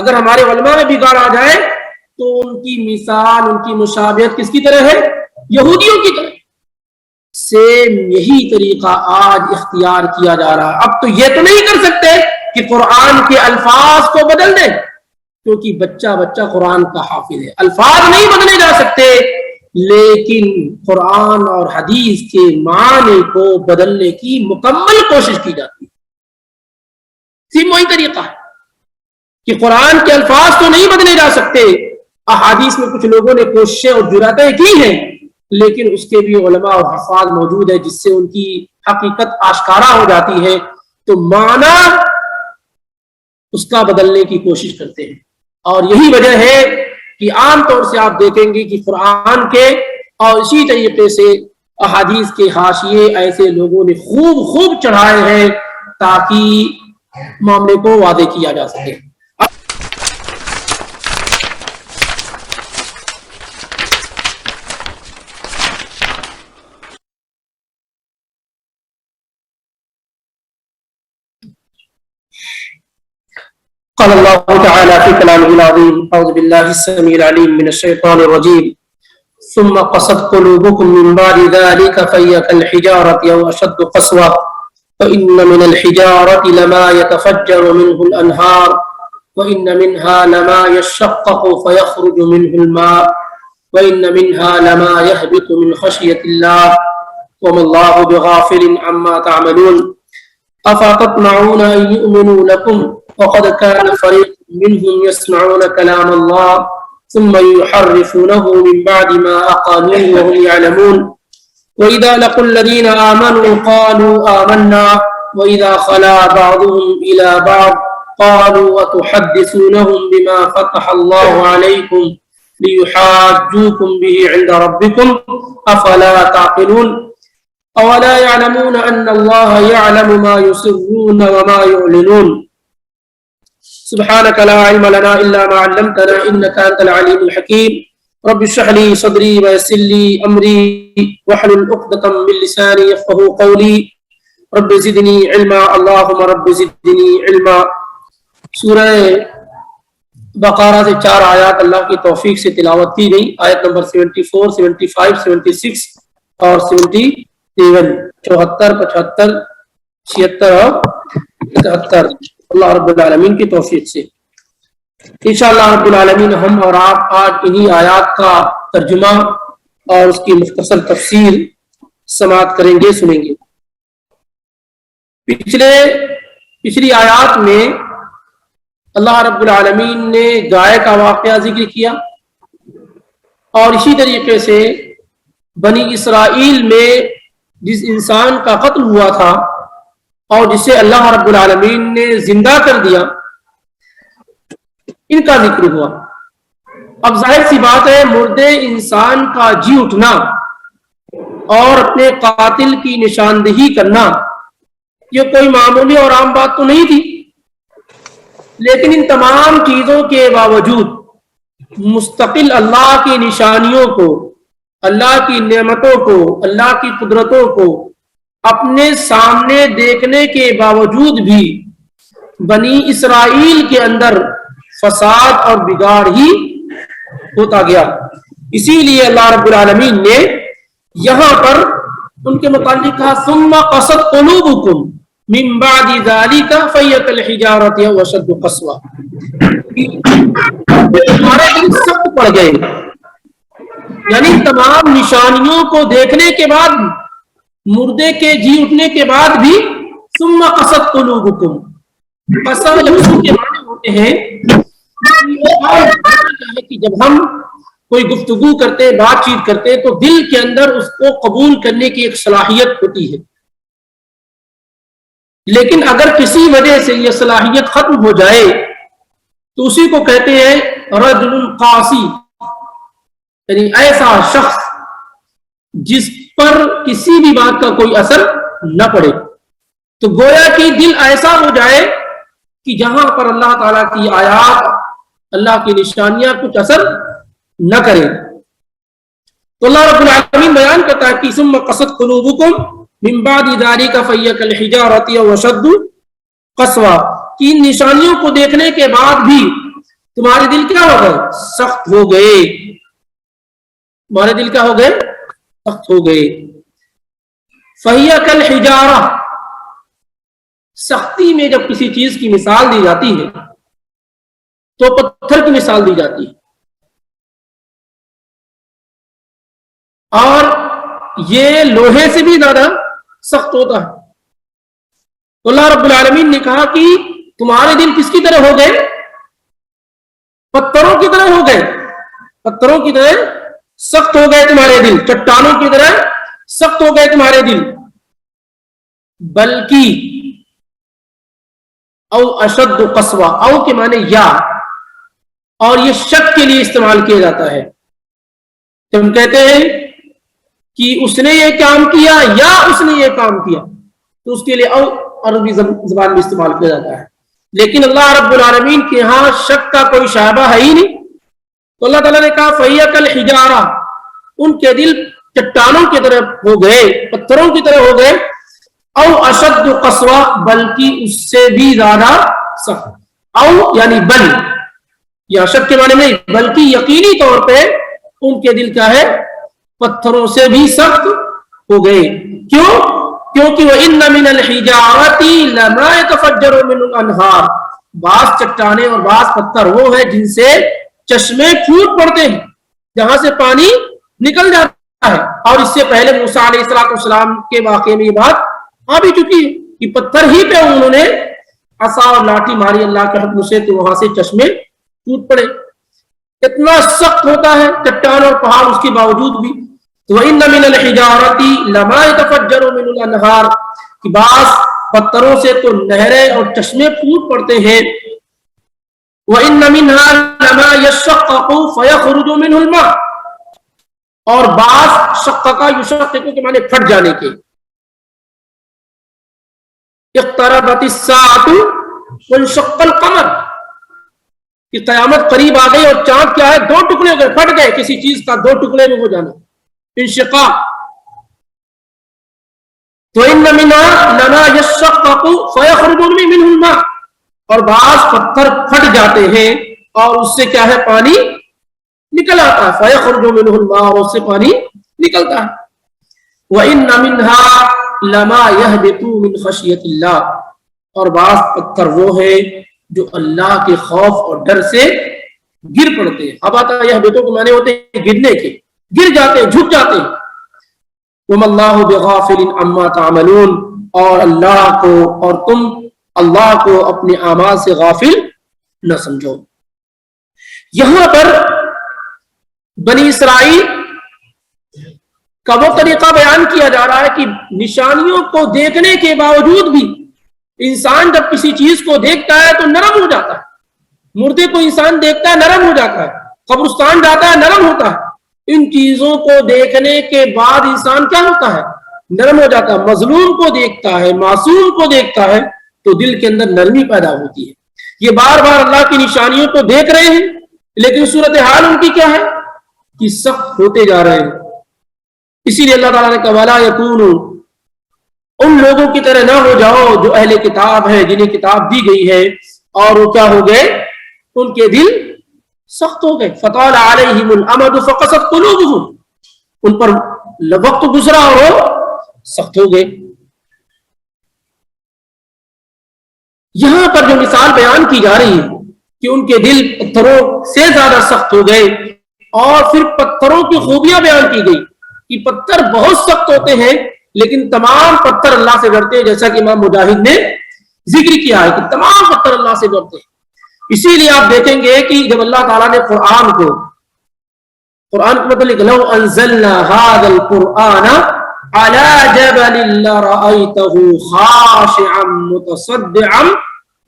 اگر ہمارے علماء میں بگاڑ آ جائے تو ان کی مثال، ان کی مشابہت کس کی طرح ہے؟ یہودیوں کی طرح۔ سیم یہی طریقہ آج اختیار کیا جا رہا ہے۔ اب تو یہ تو نہیں کر سکتے کہ قرآن کے الفاظ کو بدل دیں، کیونکہ بچہ بچہ قرآن کا حافظ ہے، الفاظ نہیں بدلے جا سکتے، لیکن قرآن اور حدیث کے معنی کو بدلنے کی مکمل کوشش کی جاتی ہے۔ سیم وہی طریقہ ہے کہ قرآن کے الفاظ تو نہیں بدلے جا سکتے، احادیث میں کچھ لوگوں نے کوششیں اور جرأتیں کی ہیں، لیکن اس کے بھی علماء اور حفاظ موجود ہیں جس سے ان کی حقیقت آشکارا ہو جاتی ہے، تو معنی اس کا بدلنے کی کوشش کرتے ہیں۔ اور یہی وجہ ہے کہ عام طور سے آپ دیکھیں گے کہ قرآن کے اور اسی طریقے سے احادیث کے حاشیے ایسے لوگوں نے خوب چڑھائے ہیں تاکہ معاملے کو واضح کیا جا سکے۔ قال الله تعالى في كلامه العظيم: أعوذ بالله السميع العليم من الشيطان الرجيم ثم قست قلوبكم من بعد ذلك فهي كالحجارة أو أشد قسوة فإن من الحجارة لما يتفجر منه الأنهار وإن منها لما يشقق فيخرج منه الماء وإن منها لما يهبط من خشية الله وما الله بغافل عما تعملون أفتطمعون أن يؤمنوا لكم وقد كان فريق منهم يسمعون كلام الله ثم يحرفونه من بعد ما أقالوه وهم يعلمون وإذا لقوا الذين آمنوا قالوا آمنا وإذا خلا بعضهم إلى بعض قالوا أتحدثونهم بما فتح الله عليكم ليحاجوكم به عند ربكم أفلا تعقلون أولا يعلمون أن الله يعلم ما يسرون وما يعلنون سبحانك لا علم لنا إلا ما علمتنا إنك أنت العليم الحكيم رب اشرح لي صدري ويسر لي أمري واحلل عقدة من لساني يفقهوا قولي رب زدني علما اللهم رب زدني علما۔ سورہ بقرہ سے 4 آیات اللہ کی توفیق سے تلاوت کی گئی، آیت نمبر 74، 75، 76 اور 77، 74، 75، 76 اور 77 اللہ رب العالمین کی توفیق سے۔ انشاءاللہ رب العالمین ہم اور آپ آج انہی آیات کا ترجمہ اور اس کی مختصر تفسیر سماعت کریں گے، سنیں گے۔ پچھلی آیات میں اللہ رب العالمین نے گائے کا واقعہ ذکر کیا، اور اسی طریقے سے بنی اسرائیل میں جس انسان کا قتل ہوا تھا اور جسے اللہ رب العالمین نے زندہ کر دیا، ان کا ذکر ہوا۔ اب ظاہر سی بات ہے، مردے انسان کا جی اٹھنا اور اپنے قاتل کی نشاندہی کرنا یہ کوئی معمولی اور عام بات تو نہیں تھی، لیکن ان تمام چیزوں کے باوجود مستقل اللہ کی نشانیوں کو، اللہ کی نعمتوں کو، اللہ کی قدرتوں کو اپنے سامنے دیکھنے کے باوجود بھی بنی اسرائیل کے اندر فساد اور بگاڑ ہی ہوتا گیا۔ اسی لیے اللہ رب العالمین نے یہاں پر ان کے متعلق کہا ثم قست قلوبکم من بعد ذلك فهي كالحجارة أو أشد قسوة، ہمارے دل سخت پڑ گئے، یعنی تمام نشانیوں کو دیکھنے کے بعد، مردے کے جی اٹھنے کے بعد بھی ثم قست قلوبکم، قسا لفظ کے معنی ہوتے ہیں کہ جب ہم کوئی گفتگو کرتے، بات چیت کرتے تو دل کے اندر اس کو قبول کرنے کی ایک صلاحیت ہوتی ہے، لیکن اگر کسی وجہ سے یہ صلاحیت ختم ہو جائے تو اسی کو کہتے ہیں رجل قاسی، یعنی ایسا شخص جس پر کسی بھی بات کا کوئی اثر نہ پڑے۔ تو گویا کہ دل ایسا ہو جائے کہ جہاں پر اللہ تعالیٰ کی آیات، اللہ کی نشانیاں کچھ اثر نہ کریں۔ تو اللہ رب العالمین بیان کرتا ہے کہ ثم قست قلوبکم من بعد ذلك فهي كالحجارة أو أشد قسوة، کہ ان نشانیوں کو دیکھنے کے بعد بھی تمہارے دل کیا ہو گئے؟ سخت ہو گئے. تمہارے دل کیا ہو گئے؟ سخت ہو گئے. فہیہ کالحجارہ، سختی میں جب کسی چیز کی مثال دی جاتی ہے تو پتھر کی مثال دی جاتی ہے، اور یہ لوہے سے بھی زیادہ سخت ہوتا ہے. تو اللہ رب العالمین نے کہا کہ تمہارے دل کس کی طرح ہو گئے؟ پتھروں کی طرح ہو گئے. پتھروں کی طرح سخت ہو گئے تمہارے دل، چٹانوں کی طرح سخت ہو گئے تمہارے دل. بلکہ او اشد قسوہ، او کے معنی یا، اور یہ شک کے لیے استعمال کیا جاتا ہے. ہم کہتے ہیں کہ اس نے یہ کام کیا یا اس نے یہ کام کیا، تو اس کے لیے او عربی زبان میں استعمال کیا جاتا ہے. لیکن اللہ رب العالمین کے ہاں شک کا کوئی شائبہ ہے ہی نہیں. تو اللہ تعالیٰ نے کہا فہیہ کالحجارہ، ان کے دل چٹانوں کی طرح ہو گئے، پتھروں کی طرح ہو گئے. او اشد قسوہ، بلکہ اس سے بھی زیادہ سخت. او یعنی بل، یا شک کے معنی نہیں، بلکہ یقینی طور پہ ان کے دل کیا ہے؟ پتھروں سے بھی سخت ہو گئے. کیوں؟ کیونکہ وَإِنَّ مِنَ الْحِجَارَةِ لَمَا يَتَفَجَّرُ مِنْهُ الْأَنْهَارُ، بعض چٹانیں اور بعض پتھر وہ ہے جن سے چشمے پھوٹ پڑتے ہیں، جہاں سے پانی نکل جاتا ہے. اور اس سے پہلے موسیٰ علیہ السلام کے واقعے میں یہ بات آ بھی چکی ہے کہ پتھر ہی پہ انہوں نے عصا اور لاٹھی ماری اللہ کے حکم سے، تو وہاں سے چشمے ٹوٹ پڑے. اتنا سخت ہوتا ہے چٹان اور پہاڑ، اس کے باوجود بھی. وَإِنَّ مِنَ الْحِجَارَةِ لَمَا يَتَفَجَّرُ مِنْهُ الْأَنْهَارُ، کہ بعض پتھروں سے تو نہریں اور چشمے پھوٹ پڑتے ہیں. وَإِنَّ مِنْهَا لَمَا يَشَّقَّقُ فَيَخْرُجُ مِنْهُ الْمَاءُ، اور بعض شققہ یشقق کے معنی پھٹ جانے کے. اقتربت الساعة وانشق القمر، کہ قیامت قریب آ گئی اور چاند کیا ہے؟ دو ٹکڑے ہو گئے، پھٹ گئے. کسی چیز کا دو ٹکڑے میں ہو جانا، انشقاق. تو ان مِنْهَا لَمَا يَشَّقَّقُ فَيَخْرُجُ مِنْهُ الْمَاءُ، اور بعض پتھر پھٹ جاتے ہیں اور اس سے کیا ہے؟ پانی نکل آتا ہے. فَيَخْرُجُ مِنْهُ الْمَاءُ، اور اس سے پانی نکلتا ہے. وَإِنَّ مِنْهَا لَمَا يَهْبِطُ مِنْ خَشْيَةِ اللَّهِ، اور بعض پتھر وہ ہے جو اللہ کے خوف اور ڈر سے گر پڑتے ہیں. ہبطا یہبطو کے معنی ہوتے ہیں گرنے کے، گر جاتے ہیں، جھک جاتے ہیں. وَمَا اللَّهُ بِغَافِلٍ عَمَّا تَعْمَلُونَ، اور اللہ کو اور تم اللہ کو اپنے اعمال سے غافل نہ سمجھو. یہاں پر بنی اسرائیل کا وہ طریقہ بیان کیا جا رہا ہے کہ نشانیوں کو دیکھنے کے باوجود بھی انسان جب کسی چیز کو دیکھتا ہے تو نرم ہو جاتا ہے. مردے کو انسان دیکھتا ہے نرم ہو جاتا ہے، قبرستان جاتا ہے نرم ہوتا ہے. ان چیزوں کو دیکھنے کے بعد انسان کیا ہوتا ہے؟ نرم ہو جاتا ہے. مظلوم کو دیکھتا ہے، معصوم کو دیکھتا ہے تو دل کے اندر نرمی پیدا ہوتی ہے. یہ بار بار اللہ کی نشانیوں کو دیکھ رہے ہیں لیکن صورتحال ان کی کیا ہے؟ کہ سخت ہوتے جا رہے ہیں. اسی لیے اللہ تعالیٰ نے کہا وَلَا يَكُونُوا، ان لوگوں کی طرح نہ ہو جاؤ جو اہل کتاب ہے، جنہیں کتاب دی گئی ہے اور وہ کیا ہو گئے؟ ان کے دل سخت ہو گئے. فَطَالَ عَلَيْهِمُ الْأَمَدُ فَقَسَتْ قُلُوبُهُمْ، ان پر وقت گزرا اور وہ سخت ہو گئے. یہاں پر جو مثال بیان کی جا رہی ہے کہ ان کے دل پتھروں سے زیادہ سخت ہو گئے، اور پھر پتھروں کی خوبیاں بیان کی گئی کہ پتھر بہت سخت ہوتے ہیں لیکن تمام پتھر اللہ سے ڈرتے ہیں، جیسا کہ امام مجاہد نے ذکر کیا ہے کہ تمام پتھر اللہ سے ڈرتے ہیں. اسی لیے آپ دیکھیں گے کہ جب اللہ تعالیٰ نے قرآن کو مطلب لو انزلنا هذا القرآن على جبل لرأيته خاشعا متصدعا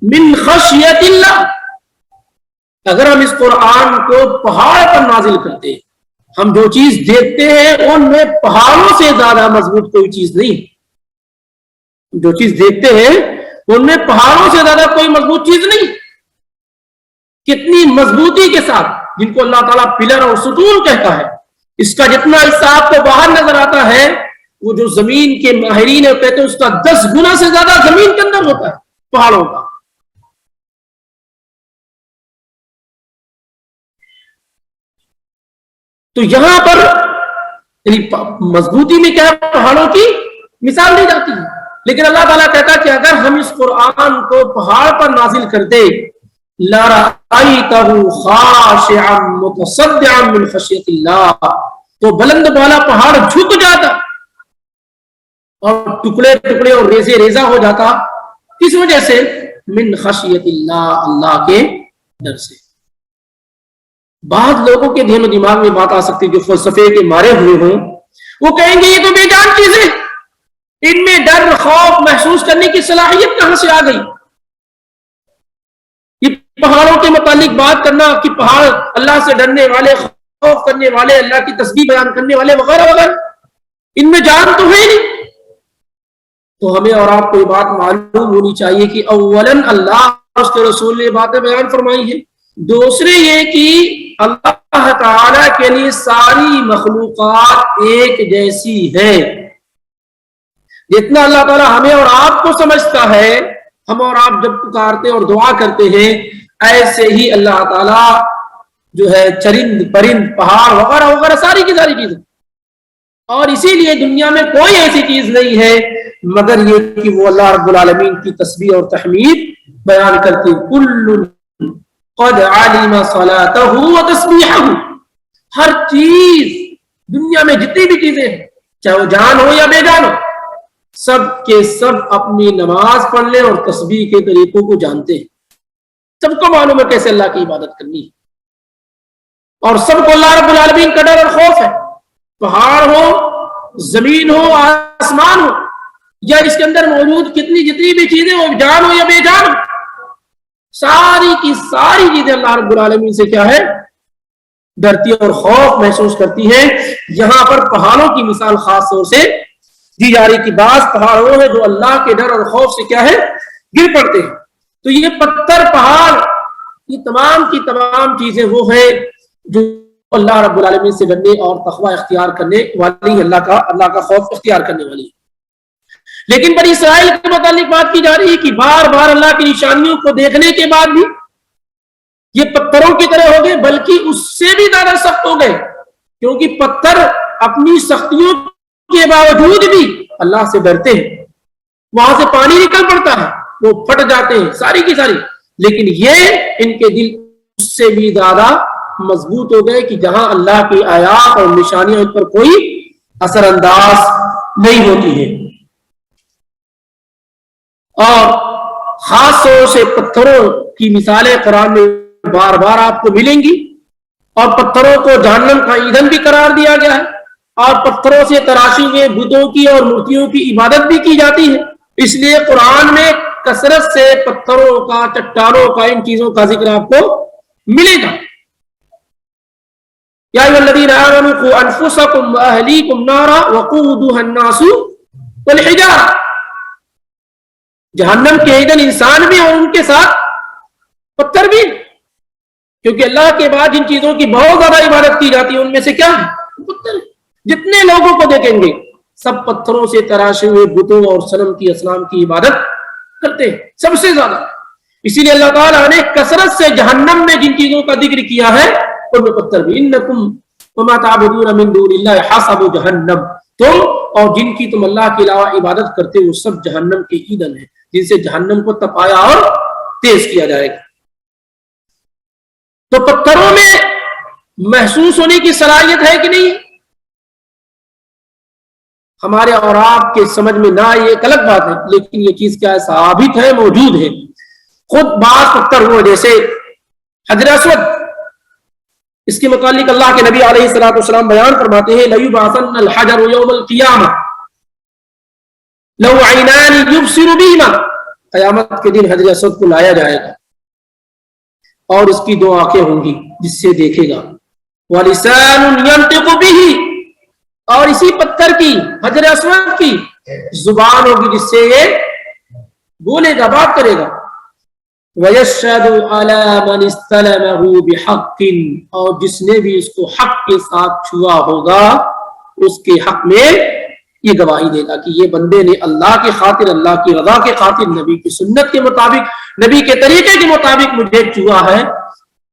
من خشية الله، اگر ہم اس قرآن کو پہاڑ پر نازل کرتے، ہم جو چیز دیکھتے ہیں ان میں پہاڑوں سے زیادہ مضبوط کوئی چیز نہیں. جو چیز دیکھتے ہیں ان میں پہاڑوں سے زیادہ کوئی مضبوط چیز نہیں. کتنی مضبوطی کے ساتھ، جن کو اللہ تعالیٰ پلر اور ستون کہتا ہے، اس کا جتنا حصہ آپ کو باہر نظر آتا ہے وہ جو زمین کے ماہرین کہتے ہیں اس کا 10 گنا سے زیادہ زمین کے اندر ہوتا ہے پہاڑوں کا. تو یہاں پر مضبوطی میں کیا ہے، پہاڑوں کی مثال دی جاتی ہے. لیکن اللہ تعالیٰ کہتا کہ اگر ہم اس قرآن کو پہاڑ پر نازل کرتے لَرَأَيْتَهُ خَاشِعًا مُتَصَدِّعًا مِنْ خَشْيَةِ اللَّهِ، تو بلند والا پہاڑ جھک جاتا اور ٹکڑے ٹکڑے اور ریزے ریزہ ہو جاتا. کس وجہ سے؟ من خشیت اللہ، اللہ کے ڈر سے. بعض لوگوں کے ذہن و دماغ میں بات آ سکتی جو فلسفے کے مارے ہوئے ہوں، وہ کہیں گے یہ تو بے جان چیزیں، ان میں ڈر خوف محسوس کرنے کی صلاحیت کہاں سے آ گئی؟ یہ پہاڑوں کے متعلق بات کرنا کہ پہاڑ اللہ سے ڈرنے والے، خوف کرنے والے، اللہ کی تسبیح بیان کرنے والے وغیرہ وغیرہ، ان میں جان تو ہے نہیں. تو ہمیں اور آپ کو یہ بات معلوم ہونی چاہیے کہ اولاً اللہ اس کے رسول نے باتیں بیان فرمائی ہیں. دوسرے یہ کہ اللہ تعالی کے لیے ساری مخلوقات ایک جیسی ہے. جتنا اللہ تعالیٰ ہمیں اور آپ کو سمجھتا ہے، ہم اور آپ جب پکارتے اور دعا کرتے ہیں، ایسے ہی اللہ تعالیٰ جو ہے چرند پرند پہاڑ وغیرہ وغیرہ ساری کی ساری چیزیں. اور اسی لیے دنیا میں کوئی ایسی چیز نہیں ہے مگر یہ کہ وہ اللہ رب العالمین کی تسبیح اور تحمید بیان کرتی. کل قد علم صلاته وتسبیحه، ہر چیز دنیا میں جتنی بھی چیزیں ہیں، چاہے وہ جان ہو یا بے جان ہو، سب کے سب اپنی نماز پڑھنے اور تسبیح کے طریقوں کو جانتے ہیں. سب کو معلوم ہے کیسے اللہ کی عبادت کرنی ہے، اور سب کو اللہ رب العالمین کا ڈر اور خوف ہے. پہاڑ ہو، زمین ہو، آسمان ہو، یا اس کے اندر موجود جتنی بھی چیزیں ہو، جان ہو یا بے جان ہو، ساری کی ساری چیزیں اللہ رب العالمین سے کیا ہے، ڈرتی اور خوف محسوس کرتی ہیں. یہاں پر پہاڑوں کی مثال خاص طور سے دی جا رہی کہ بعض پہاڑوں میں جو اللہ کے ڈر اور خوف سے کیا ہے، گر پڑتے ہیں. تو یہ پتھر، پہاڑ، یہ تمام کی تمام چیزیں وہ ہیں جو اللہ رب العالمین سے ڈرنے اور تقوی اختیار کرنے والی، اللہ کا خوف اختیار کرنے والی. لیکن بنی اسرائیل کے متعلق بات کی جا رہی ہے کہ بار بار اللہ کی نشانیوں کو دیکھنے کے بعد بھی یہ پتھروں کی طرح ہو گئے، بلکہ اس سے بھی زیادہ سخت ہو گئے، کیونکہ پتھر اپنی سختیوں کے باوجود بھی اللہ سے ڈرتے ہیں. وہاں سے پانی نکل پڑتا ہے، وہ پھٹ جاتے ہیں ساری کی ساری، لیکن یہ ان کے دل اس سے بھی زیادہ مضبوط ہو گئے کہ جہاں اللہ کی آیات اور نشانیاں ان پر کوئی اثر انداز نہیں ہوتی ہے. اور خاص طور سے پتھروں کی مثالیں قرآن میں بار بار آپ کو ملیں گی، اور پتھروں کو جہنم کا ایندھن بھی قرار دیا گیا ہے، اور پتھروں سے تراشی ہوئے بتوں کی اور مورتیوں کی عبادت بھی کی جاتی ہے. اس لیے قرآن میں کثرت سے پتھروں کا، چٹانوں کا، ان چیزوں کا ذکر آپ کو ملے گا. یا ایھا الذین آمنوا قوا انفسکم واہلیکم نارا وقودها الناس والحجارہ، جہنم کے ایندھن انسان بھی اور ان کے ساتھ پتھر بھی، کیونکہ اللہ کے بعد جن چیزوں کی بہت زیادہ عبادت کی جاتی ہے ان میں سے کیا ہے؟ پتھر. جتنے لوگوں کو دیکھیں گے سب پتھروں سے تراشے ہوئے بتوں اور صنم کی اصنام کی عبادت کرتے ہیں سب سے زیادہ. اسی لیے اللہ تعالیٰ نے کثرت سے جہنم میں جن چیزوں کا ذکر کیا ہے ان میں پتھر بھی. انکم وما تعبدون من دون اللہ حسب جہنم، تم اور جن کی تم اللہ کے علاوہ عبادت کرتے وہ سب جہنم کے ایندھن ہیں جن سے جہنم کو تپایا اور تیز کیا جائے گا. تو پتھروں میں محسوس ہونے کی صلاحیت ہے کہ نہیں؟ ہمارے اور آپ کے سمجھ میں نہ یہ ایک الگ بات ہے، لیکن یہ چیز کیا ہے، ثابت ہے، موجود ہے. خود بعض پتھر ہوئے جیسے حجر اسود، اس کے متعلق اللہ کے نبی علیہ الصلوۃ والسلام بیان فرماتے ہیں لَيُبْعَثَنَّ الْحَجَرُ يَوْمَ الْقِيَامَةِ لَهُ عَيْنَانِ يُبْصِرُ بِهِمَا، قیامت کے دن حجر اسود کو لایا جائے گا اور اس کی دو آنکھیں ہوں گی جس سے دیکھے گا. وَلِسَانٌ يَنْطِقُ بِهِ، اور اسی پتھر کی، حجر اسود کی زبان ہوگی جس سے یہ بولے گا، بات کرے گا. وَيَشْهَدُ عَلَى مَنِ اسْتَلَمَهُ بِحَقٍ، اور جس نے بھی اس کو حق کے ساتھ چھوا ہوگا اس کے حق میں یہ گواہی دے گا کہ یہ بندے نے اللہ کے خاطر، اللہ کی رضا کے خاطر، نبی کی سنت کے مطابق، نبی کے طریقے کے مطابق مجھے چھوا ہے،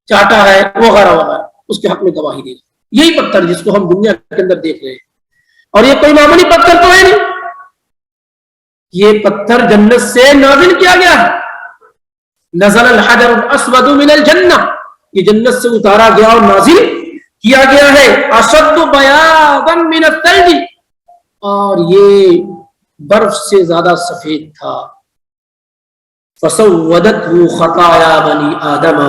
چاٹا ہے، وغیرہ وغیرہ، اس کے حق میں گواہی دے گا. یہی پتھر جس کو ہم دنیا کے اندر دیکھ رہے ہیں، اور یہ کوئی معمولی پتھر تو ہے نہیں، یہ پتھر جنت سے نازل کیا گیا ہے، نزل الحجر الاسود من الجنہ، یہ جنت سے اتارا گیا اور نازل کیا گیا ہے، اشد بیاضا من الثلج، اور یہ برف سے زیادہ سفید تھا، فسودته خطایا بنی آدم،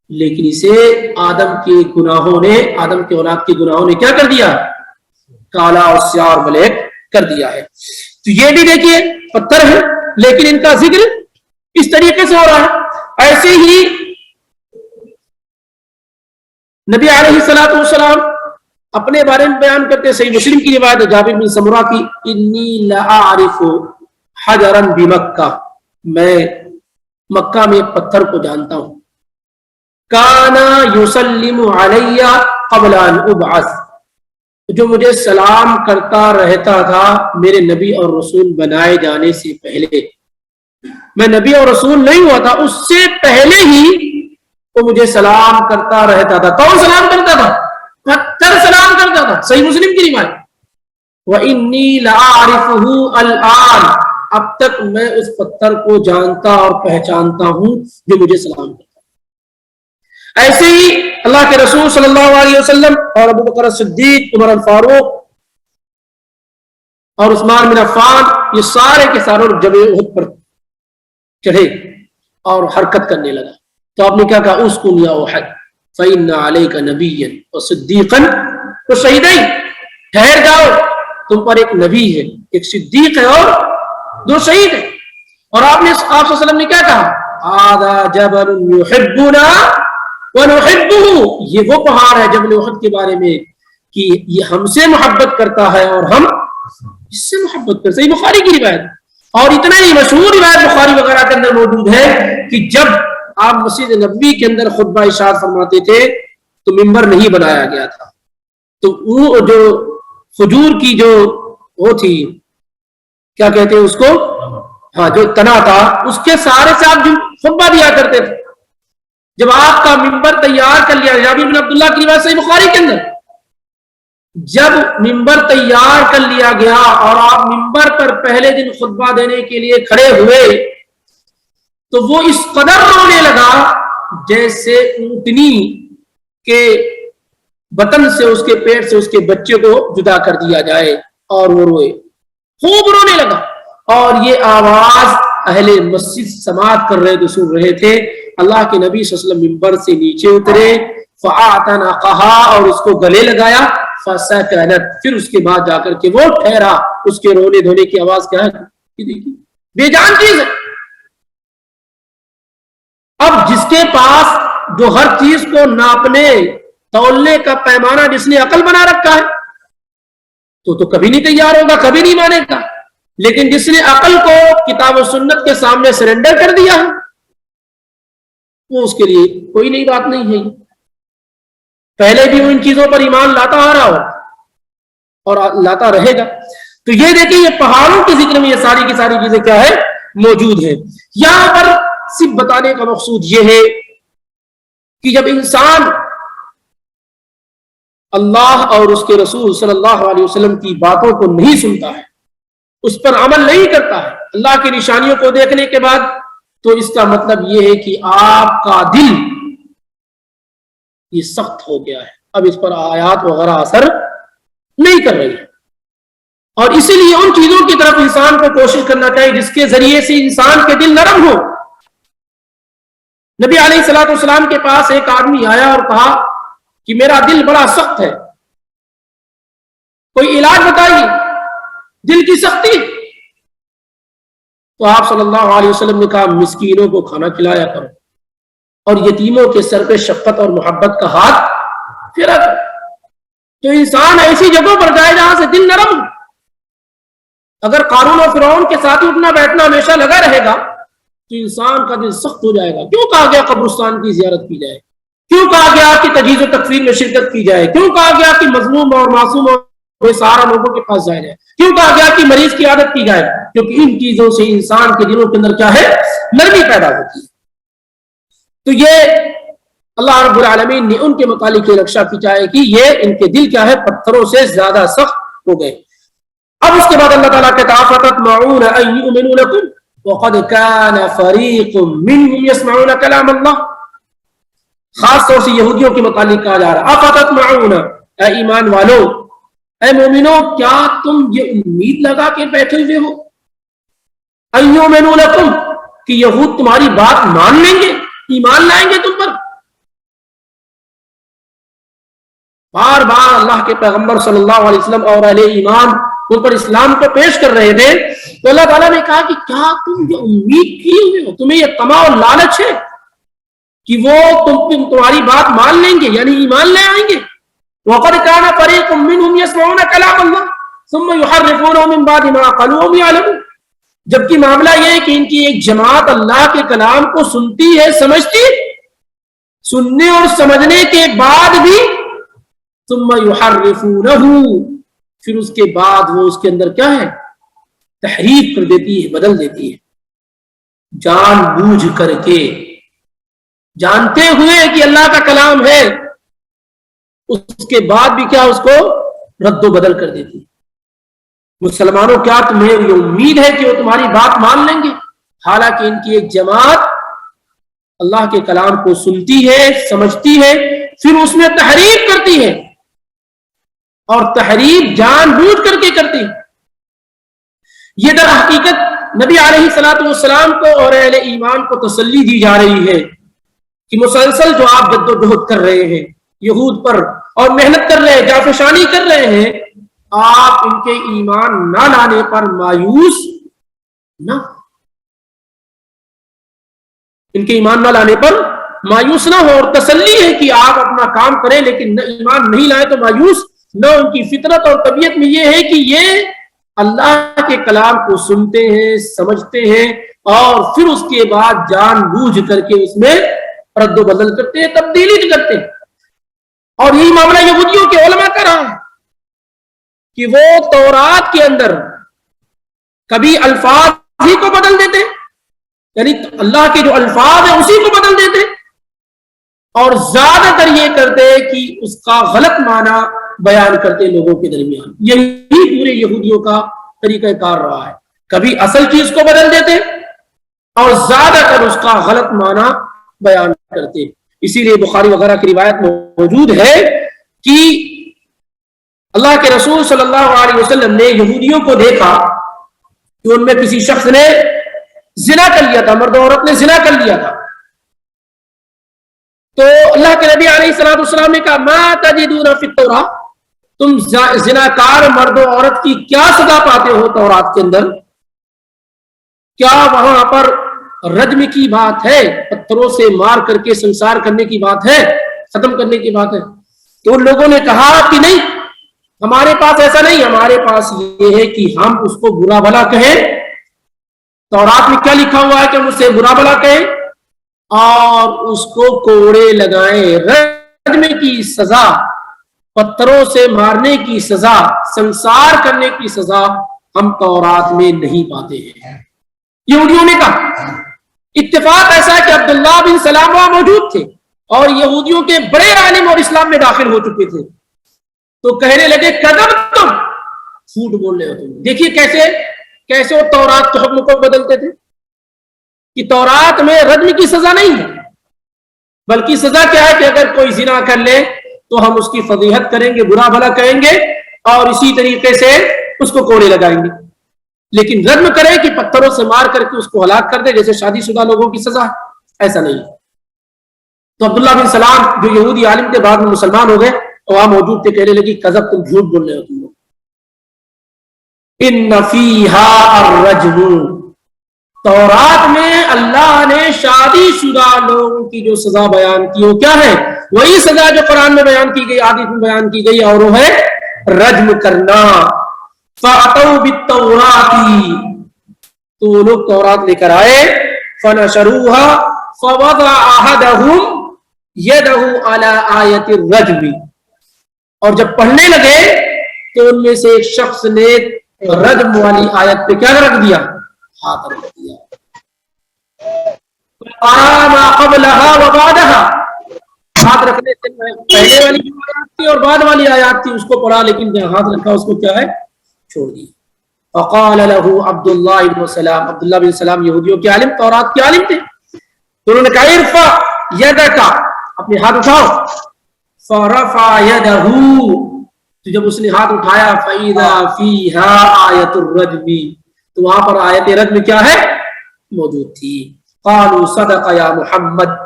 لیکن اسے آدم کے گناہوں نے، آدم کے اولاد کے گناہوں نے کیا کر دیا؟ کالا اور سیاہ اور بلیک کر دیا ہے۔ تو یہ بھی دیکھیے پتھر ہے، لیکن ان کا ذکر اس طریقے سے ہو رہا ہے۔ ایسے ہی نبی علیہ الصلوۃ والسلام اپنے بارے میں بیان کرتے، صحیح مسلم کی روایت ہے جابر بن سمرہ کی، انی لاعرف حجرا بمکہ، میں مکہ میں ایک پتھر کو جانتا ہوں، کانا یسلم علی قبل ان ابعث، جو مجھے سلام کرتا رہتا تھا میرے نبی اور رسول بنائے جانے سے پہلے، میں نبی اور رسول نہیں ہوا تھا اس سے پہلے ہی وہ مجھے سلام کرتا رہتا تھا۔ کون سلام کرتا تھا؟ پتھر سلام کرتا تھا، صحیح مسلم کی روایت۔ وَإِنِّي لَأَعْرِفُهُ الْآنَ، اب تک میں اس پتھر کو جانتا اور پہچانتا ہوں جو مجھے سلام کرتا ہے۔ ایسے ہی اللہ کے رسول صلی اللہ علیہ وسلم اور ابو بکر صدیق، عمر الفاروق اور عثمان بن عفان، یہ سارے کے سارے جبل احد پر چڑھے اور حرکت کرنے لگا، تو آپ نے کیا کہا؟ اسکن یا احد فإن علیک نبیا وصدیقا وشہیدین، ٹھہر جاؤ، تم پر ایک نبی ہے، ایک صدیق ہے اور دو شہید ہیں۔ اور آپ صلی اللہ علیہ وسلم نے کیا کہا؟ ھذا جبل یحبنا ونحبہ، یہ وہ پہاڑ ہے جبل احد کے بارے میں کہ یہ ہم سے محبت کرتا ہے اور ہم اس سے محبت کرتے ہیں۔ صحیح بخاری کی روایت، اور اتنا ہی مشہور روایت بخاری وغیرہ کے اندر موجود ہے کہ جب آپ مسجد نبوی کے اندر خطبہ ارشاد فرماتے تھے تو ممبر نہیں بنایا گیا تھا، تو وہ جو کھجور کی جو وہ تھی، کیا کہتے ہیں اس کو، ہاں جو تنا تھا، اس کے سارے سے آپ جو خطبہ دیا کرتے تھے۔ جب آپ کا ممبر تیار کر لیا، جابر بن عبداللہ کی روایت صحیح بخاری کے اندر، جب ممبر تیار کر لیا گیا اور آپ ممبر پر پہلے دن خطبہ دینے کے لیے کھڑے ہوئے تو وہ اس قدر رونے لگا جیسے اونٹنی کے بطن سے، اس کے پیٹ سے اس کے بچے کو جدا کر دیا جائے، اور وہ روئے، خوب رونے لگا، اور یہ آواز اہل مسجد سماعت کر رہے تھے، سن رہے تھے۔ اللہ کے نبی صلی اللہ علیہ وسلم ممبر سے نیچے اترے، فَأَعْتَنَقَهَا، اور اس کو گلے لگایا، فَسَكَنَتْ، پھر اس کے بعد جا کر کے وہ ٹھہرا۔ اس کے رونے دھونے کی آواز کیا ہے؟ بے جان چیز ہے۔ اب جس کے پاس جو ہر چیز کو ناپنے تولنے کا پیمانہ جس نے عقل بنا رکھا ہے تو کبھی نہیں تیار ہوگا، کبھی نہیں مانے گا، لیکن جس نے عقل کو کتاب و سنت کے سامنے سرنڈر کر دیا ہے وہ اس کے لیے کوئی نئی بات نہیں ہے، پہلے بھی وہ ان چیزوں پر ایمان لاتا آ رہا ہو اور لاتا رہے گا۔ تو یہ دیکھیں، یہ پہاڑوں کے ذکر میں یہ ساری کی ساری چیزیں کیا ہے؟ موجود ہیں۔ یہاں پر صرف بتانے کا مقصود یہ ہے کہ جب انسان اللہ اور اس کے رسول صلی اللہ علیہ وسلم کی باتوں کو نہیں سنتا ہے، اس پر عمل نہیں کرتا ہے، اللہ کی نشانیوں کو دیکھنے کے بعد، تو اس کا مطلب یہ ہے کہ آپ کا دل یہ سخت ہو گیا ہے، اب اس پر آیات وغیرہ اثر نہیں کر رہی ہے، اور اسی لیے ان چیزوں کی طرف انسان کو کوشش کرنا چاہیے جس کے ذریعے سے انسان کے دل نرم ہو۔ نبی علیہ الصلوۃ والسلام کے پاس ایک آدمی آیا اور کہا کہ میرا دل بڑا سخت ہے، کوئی علاج بتائیے دل کی سختی۔ تو آپ صلی اللہ علیہ وسلم نے کہا مسکینوں کو کھانا کھلایا کرو اور یتیموں کے سر پہ شفقت اور محبت کا ہاتھ پھیرا کرو، تو انسان ایسی جگہوں پر جائے جہاں سے دل نرم ہو۔ اگر قارون اور فرعون کے ساتھ اٹھنا بیٹھنا ہمیشہ لگا رہے گا تو انسان کا دل سخت ہو جائے گا۔ کیوں کہا گیا قبرستان کی زیارت کی جائے؟ کیوں کہا گیا کہ تجہیز و تکفیر میں شرکت کی جائے؟ کیوں کہا گیا کہ مظلوم اور معصوم اور بے سہارا لوگوں کے پاس جایا جائے؟ کیوں کہا گیا کہ مریض کی عادت کی جائے؟ کیونکہ ان چیزوں سے انسان کے دلوں کے اندر کیا ہے؟ نرمی پیدا ہوتی ہے۔ تو یہ اللہ رب العالمین نے ان کے متعلق یہ نقشہ کھینچا ہے کہ یہ ان کے دل کیا ہے، پتھروں سے زیادہ سخت ہو گئے۔ اب اس کے بعد اللہ تعالیٰ کہتا ہے افتطمعون ان یؤمنوا لکم وقد کان فریق منهم یسمعون کلام اللہ، خاص طور سے یہودیوں کے متعلق کہا جا رہا ہے افتطمعون، اے ایمان والو، اے مومنو، کیا تم یہ امید لگا کے بیٹھے ہوئے ہو ان یؤمنوا لکم کہ یہود تمہاری بات مان لیں گے، ایمان لائیں گے تم پر؟ بار بار اللہ کے پیغمبر صلی اللہ علیہ وسلم اور اہل ایمان ان پر اسلام کو پیش کر رہے تھے، تو اللہ تعالیٰ نے کہا کہ کیا تم یہ امید کیے ہوئے ہو، تمہیں یہ طمع اور لالچ ہے کہ وہ تمہاری بات مان لیں گے، یعنی ایمان لے آئیں گے؟ وَقَدْ كَانَ فَرِيقٌ مِّنْهُمْ يَسْمَعُونَ كَلَامَ اللَّهِ ثُمَّ يُحَرِّفُونَهُ مِن بَعْدِ مَا عَقَلُوهُ يَعْلَمُونَ، جبکہ معاملہ یہ ہے کہ ان کی ایک جماعت اللہ کے کلام کو سنتی ہے، سمجھتی ہے، سننے اور سمجھنے کے بعد بھی ثم یحرفونہ، پھر اس کے بعد وہ اس کے اندر کیا ہے، تحریف کر دیتی ہے، بدل دیتی ہے، جان بوجھ کر کے، جانتے ہوئے کہ اللہ کا کلام ہے، اس کے بعد بھی کیا اس کو رد و بدل کر دیتی ہے۔ مسلمانوں، کیا تمہیں یہ امید ہے کہ وہ تمہاری بات مان لیں گے؟ حالانکہ ان کی ایک جماعت اللہ کے کلام کو سنتی ہے، سمجھتی ہے، پھر اس میں تحریف کرتی ہے، اور تحریف جان بوجھ کر کے کرتی ہے۔ یہ در حقیقت نبی علیہ الصلوۃ والسلام کو اور اہل ایمان کو تسلی دی جا رہی ہے کہ مسلسل جو آپ جد و جہد کر رہے ہیں یہود پر اور محنت کر رہے ہیں، جافشانی کر رہے ہیں، آپ ان کے ایمان نہ لانے پر مایوس نہ، ان کے ایمان نہ لانے پر مایوس نہ ہو، اور تسلی ہے کہ آپ اپنا کام کریں لیکن ایمان نہیں لائے تو مایوس نہ۔ ان کی فطرت اور طبیعت میں یہ ہے کہ یہ اللہ کے کلام کو سنتے ہیں، سمجھتے ہیں، اور پھر اس کے بعد جان بوجھ کر کے اس میں رد و بدل کرتے ہیں، تبدیلی کرتے ہیں۔ اور یہی معاملہ یہودیوں کے علماء کا رہا ہے کہ وہ تورات کے اندر کبھی الفاظ ہی کو بدل دیتے، یعنی اللہ کے جو الفاظ ہیں اسی کو بدل دیتے، اور زیادہ تر یہ کرتے کہ اس کا غلط معنی بیان کرتے لوگوں کے درمیان۔ یہی پورے یہودیوں کا طریقہ کار رہا ہے، کبھی اصل چیز کو بدل دیتے اور زیادہ تر اس کا غلط معنی بیان کرتے۔ اسی لیے بخاری وغیرہ کی روایت میں موجود ہے کہ اللہ کے رسول صلی اللہ علیہ وسلم نے یہودیوں کو دیکھا کہ ان میں کسی شخص نے زنا کر لیا تھا، مرد و عورت نے زنا کر لیا تھا، تو اللہ کے نبی علیہ الصلوۃ والسلام نے کہا ما تجدون فی التوراۃ، تم زناکار مرد و عورت کی کیا سزا پاتے ہو تورات کے اندر؟ کیا وہاں پر رجم کی بات ہے، پتھروں سے مار کر کے سنسار کرنے کی بات ہے، ختم کرنے کی بات ہے؟ تو ان لوگوں نے کہا کہ نہیں، ہمارے پاس ایسا نہیں، ہمارے پاس یہ ہے کہ ہم اس کو برا بھلا کہیں، تورات میں کیا لکھا ہوا ہے کہ ہم اسے برا بھلا کہیں اور اس کو کوڑے لگائیں۔ رجم کی سزا، پتھروں سے مارنے کی سزا، سنسار کرنے کی سزا ہم تورات میں نہیں پاتے ہیں۔ یہودیوں نے کہا، اتفاق ایسا ہے کہ عبداللہ بن سلام وہاں موجود تھے اور یہودیوں کے بڑے عالم اور اسلام میں داخل ہو چکے تھے، تو کہنے لگے کذب، تم جھوٹ بول رہے ہو تم۔ دیکھیے کیسے وہ تورات کے حکم کو بدلتے تھے کہ تورات میں رجم کی سزا نہیں ہے، بلکہ سزا کیا ہے کہ اگر کوئی زنا کر لے تو ہم اس کی فضیحت کریں گے، برا بھلا کہیں گے اور اسی طریقے سے اس کو کوڑے لگائیں گے، لیکن رجم کریں کہ پتھروں سے مار کر کے اس کو ہلاک کر دے جیسے شادی شدہ لوگوں کی سزا، ایسا نہیں۔ تو عبداللہ بن سلام جو یہودی عالم تھے بعد میں مسلمان ہو گئے، وہاں موجود تھے، کہنے لگی کذب، تم جھوٹ بول رہے ہو تم لوگ۔ ان فیہا الرجم، تورات میں اللہ نے شادی شدہ لوگوں کی جو سزا بیان کی وہ کیا ہے؟ وہی سزا جو قرآن میں بیان کی گئی، حدیث میں بیان کی گئی، اور وہ ہے رجم کرنا۔ فَأَتَوْا بِالتَّوْرَاةِ، تو وہ لوگ تورات لے کر آئے، فَنَشَرُوهَا فَوَضَعَ أَحَدُهُمْ يَدَهُ عَلَى آيَةِ الرَّجْمِ، اور جب پڑھنے لگے تو ان میں سے ایک شخص نے رجم والی آیت پہ کیا رکھ دیا؟ ہاتھ رکھ دیا۔ قَرَأَ مَا قَبْلَهَا وَبَعْدَهَا، ہاتھ رکھنے سے پہلے والی آیات تھی اور بعد والی آیات تھی اس کو پڑھا، لیکن جہاں ہاتھ رکھا اس کو کیا ہے چھوڑ دیا. فقال له عبد الله بن سلام، عبداللہ بن سلام یہودیوں کے عالم، تورات کے عالم تھے. تو انہوں نے کہا ارفع یدک، اپنے ہاتھ اٹھاؤ. فرفع یدہ، تو جب اس نے ہاتھ اٹھایا فاذا فیہا آیۃ الرجم، تو وہاں پر آیت رجم کیا ہے موجود تھی. قالوا صدق یا محمد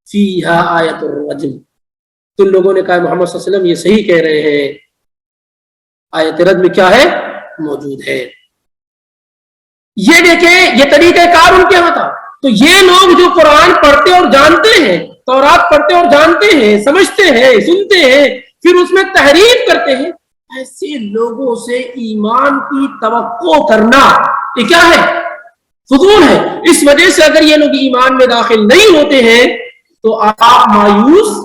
فیہا آیۃ الرجم، تو لوگوں نے کہا محمد صلی اللہ علیہ وسلم یہ صحیح کہہ رہے ہیں، آیت رجم کیا ہے موجود ہے. یہ دیکھیں یہ طریقہ کار ان کے یہاں تھا. تو یہ لوگ جو قرآن پڑھتے اور جانتے ہیں، تورات پڑھتے اور جانتے ہیں، سمجھتے ہیں، سنتے ہیں، پھر اس میں تحریف کرتے ہیں، ایسے لوگوں سے ایمان کی توقع کرنا یہ کیا ہے فضول ہے. اس وجہ سے اگر یہ لوگ ایمان میں داخل نہیں ہوتے ہیں تو آپ مایوس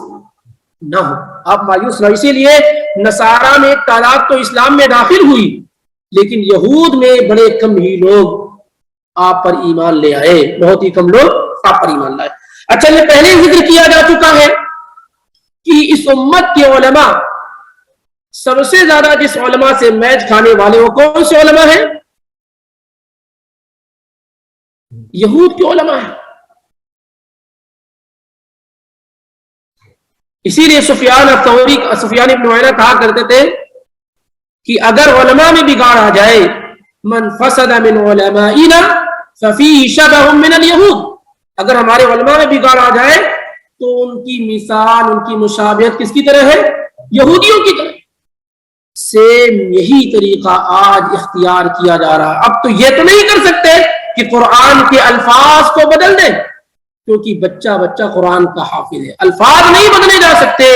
نہ ہو، آپ مایوس نہ. اسی لیے نصارہ میں ایک تعداد تو اسلام میں داخل ہوئی، لیکن یہود میں بڑے کم ہی لوگ آپ پر ایمان لے آئے، بہت ہی کم لوگ آپ پر ایمان لائے. اچھا یہ پہلے ذکر کیا جا چکا ہے کہ اس امت کے علماء سب سے زیادہ جس علماء سے میچ کھانے والے وہ کون سے علماء ہیں؟ یہود کے علماء ہیں. اسی لیے سفیان الثوری، سفیان ابن عیینہ کہا کرتے تھے کہ اگر علماء میں بگاڑ آ جائے، من فسد من علمائنا ففیہ شبہ من الیہود، اگر ہمارے علماء میں بگاڑ آ جائے تو ان کی مثال، ان کی مشابہت کس کی طرح ہے؟ یہودیوں کی طرح. سیم یہی طریقہ آج اختیار کیا جا رہا ہے. اب تو یہ تو نہیں کر سکتے کہ قرآن کے الفاظ کو بدل دیں، کیونکہ بچہ بچہ قرآن کا حافظ ہے، الفاظ نہیں بدلے جا سکتے،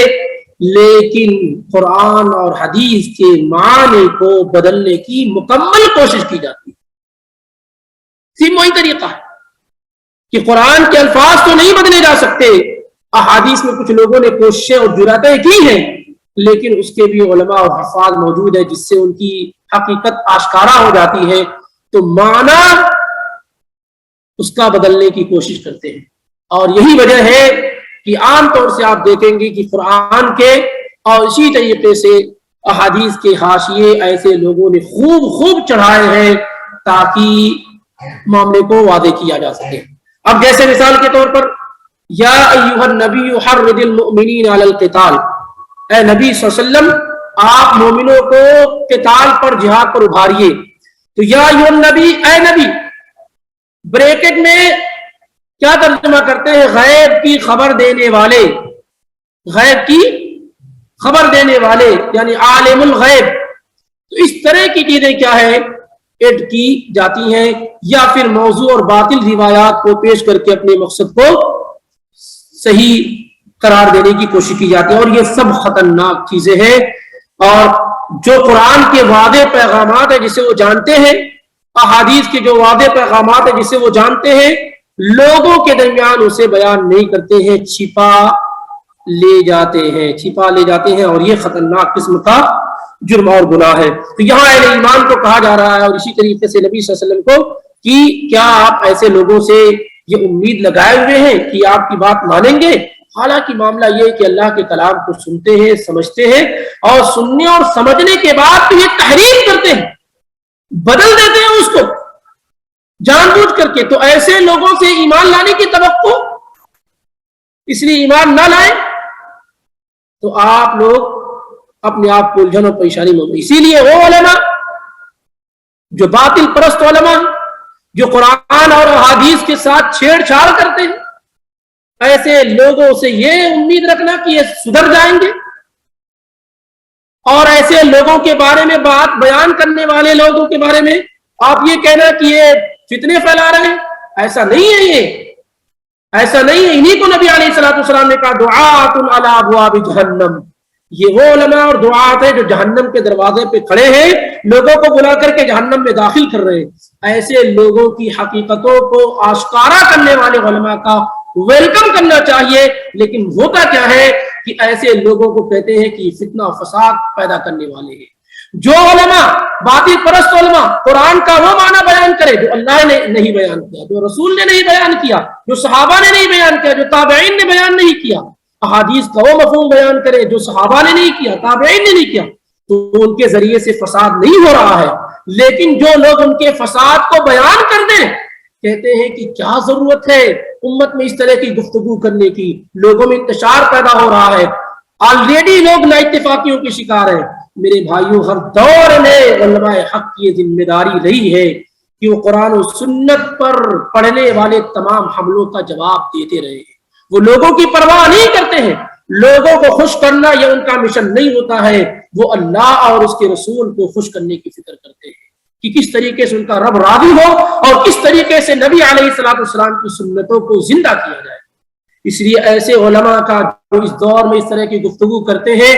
لیکن قرآن اور حدیث کے معنی کو بدلنے کی مکمل کوشش کی جاتی ہے. سیم وہی طریقہ ہے کہ قرآن کے الفاظ تو نہیں بدلے جا سکتے، احادیث میں کچھ لوگوں نے کوششیں اور جراتیں کی ہیں، لیکن اس کے بھی علماء اور حفاظ موجود ہیں جس سے ان کی حقیقت آشکارا ہو جاتی ہے، تو معنی اس کا بدلنے کی کوشش کرتے ہیں. اور یہی وجہ ہے کہ عام طور سے آپ دیکھیں گے کہ قرآن کے اور اسی طریقے سے احادیث کے حاشیے ایسے لوگوں نے خوب چڑھائے ہیں تاکہ معاملے کو واضح کیا جا سکے. اب جیسے مثال کے طور پر یا ایھا النبی حرض المؤمنین علی القتال، اے نبی صلی اللہ علیہ وسلم آپ مومنوں کو قتال پر، جہاد پر ابھاریے. تو یا ایھا النبی، اے نبی، بریکٹ میں کیا ترجمہ کرتے ہیں؟ غیب کی خبر دینے والے، غیب کی خبر دینے والے یعنی عالم الغیب. تو اس طرح کی چیزیں کیا ہے ایڈ کی جاتی ہیں، یا پھر موضوع اور باطل روایات کو پیش کر کے اپنے مقصد کو صحیح قرار دینے کی کوشش کی جاتی ہے. اور یہ سب خطرناک چیزیں ہیں. اور جو قرآن کے واضح پیغامات ہیں جسے وہ جانتے ہیں، احادیث کے جو واضح پیغامات ہیں جسے وہ جانتے ہیں، لوگوں کے درمیان اسے بیان نہیں کرتے ہیں، چھپا لے جاتے ہیں، اور یہ خطرناک قسم کا جرم اور گناہ ہے. تو یہاں اہل ایمان کو کہا جا رہا ہے، اور اسی طریقے سے نبی صلی اللہ علیہ وسلم کو، کہ کیا آپ ایسے لوگوں سے یہ امید لگائے ہوئے ہیں کہ آپ کی بات مانیں گے؟ حالانکہ معاملہ یہ ہے کہ اللہ کے کلام کو سنتے ہیں، سمجھتے ہیں، اور سننے اور سمجھنے کے بعد یہ تحریف کرتے ہیں، بدل دیتے ہیں اس کو جان بوجھ کر کے. تو ایسے لوگوں سے ایمان لانے کی توقع، اس لیے ایمان نہ لائیں تو آپ لوگ اپنے آپ کو الجھن اور پریشانی میں. اسی لیے وہ علماء جو باطل پرست علماء، جو قرآن اور احادیث کے ساتھ چھیڑ چھاڑ کرتے ہیں، ایسے لوگوں سے یہ امید رکھنا کہ یہ سدھر جائیں گے، اور ایسے لوگوں کے بارے میں، بات بیان کرنے والے لوگوں کے بارے میں آپ یہ کہنا کہ یہ فتنے پھیلا رہے ہیں، ایسا نہیں ہے. یہ ایسا نہیں ہے. انہی کو نبی علیہ الصلوۃ والسلام نے کہا دعاۃ علی ابواب جہنم، یہ وہ علماء اور دعات ہیں جو جہنم کے دروازے پہ کھڑے ہیں، لوگوں کو بلا کر کے جہنم میں داخل کر رہے ہیں. ایسے لوگوں کی حقیقتوں کو آشکارا کرنے والے علماء کا ویلکم کرنا چاہیے. لیکن ہوتا کیا ہے کہ ایسے لوگوں کو کہتے ہیں کہ فتنہ و فساد پیدا کرنے والے ہیں. جو علماء، باطل پرست علماء، قرآن کا وہ معنی بیان کرے جو اللہ نے نہیں بیان کیا، جو رسول نے نہیں بیان کیا، جو صحابہ نے نہیں بیان کیا، جو تابعین نے بیان نہیں کیا، احادیث کا وہ مفہوم بیان کرے جو صحابہ نے نہیں کیا، تابعین نے نہیں کیا، تو ان کے ذریعے سے فساد نہیں ہو رہا ہے۔ لیکن جو لوگ ان کے فساد کو بیان کر دیں، کہتے ہیں کہ کیا ضرورت ہے امت میں اس طرح کی گفتگو کرنے کی، لوگوں میں انتشار پیدا ہو رہا ہے، آلریڈی لوگ نا اتفاقیوں کے شکار ہیں۔ میرے بھائیوں، ہر دور میں علماء حق کی یہ ذمہ داری رہی ہے کہ وہ قرآن و سنت پر پڑھنے والے تمام حملوں کا جواب دیتے رہے ہیں۔ وہ لوگوں کی پرواہ نہیں کرتے ہیں، لوگوں کو خوش کرنا یہ ان کا مشن نہیں ہوتا ہے، وہ اللہ اور اس کے رسول کو خوش کرنے کی فکر کرتے ہیں کہ کس طریقے سے ان کا رب راضی ہو اور کس طریقے سے نبی علیہ السلام کی سنتوں کو زندہ کیا جائے۔ اس لیے ایسے علماء کا جو اس دور میں اس طرح کی گفتگو کرتے ہیں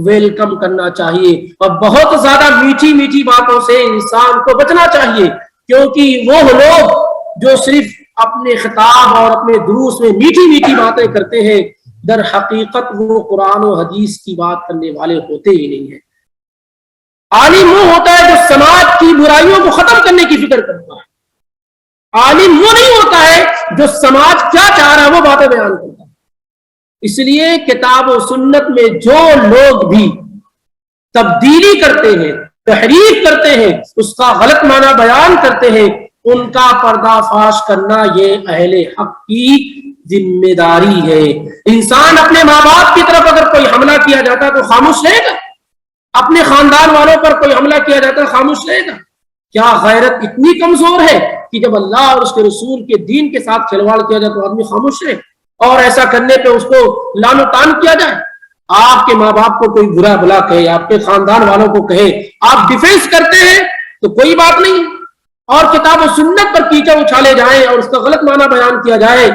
ویلکم کرنا چاہیے، اور بہت زیادہ میٹھی میٹھی باتوں سے انسان کو بچنا چاہیے، کیونکہ وہ لوگ جو صرف اپنے خطاب اور اپنے دروس میں میٹھی میٹھی باتیں کرتے ہیں، در حقیقت وہ قرآن و حدیث کی بات کرنے والے ہوتے ہی نہیں ہیں۔ عالم وہ ہوتا ہے جو سماج کی برائیوں کو ختم کرنے کی فکر کرتا ہے، عالم وہ نہیں ہوتا ہے جو سماج کیا چاہ رہا ہے وہ باتیں بیان کرتا ہے۔ اس لیے کتاب و سنت میں جو لوگ بھی تبدیلی کرتے ہیں، تحریف کرتے ہیں، اس کا غلط معنی بیان کرتے ہیں، ان کا پردہ فاش کرنا یہ اہل حق کی ذمہ داری ہے۔ انسان اپنے ماں باپ کی طرف اگر کوئی حملہ کیا جاتا ہے تو خاموش رہے گا؟ اپنے خاندان والوں پر کوئی حملہ کیا جاتا ہے خاموش رہے گا؟ کیا غیرت اتنی کمزور ہے کہ جب اللہ اور اس کے رسول کے دین کے ساتھ کھلواڑ کیا جائے تو آدمی خاموش رہے اور ایسا کرنے پہ اس کو لعن و طعن کیا جائے؟ آپ کے ماں باپ کو کوئی برا بلا کہے، آپ کے خاندان والوں کو کہے، آپ ڈیفینس کرتے ہیں تو کوئی بات نہیں، اور کتاب و سنت پر کیچڑ اچھالے جائیں اور اس کا غلط معنی بیان کیا جائے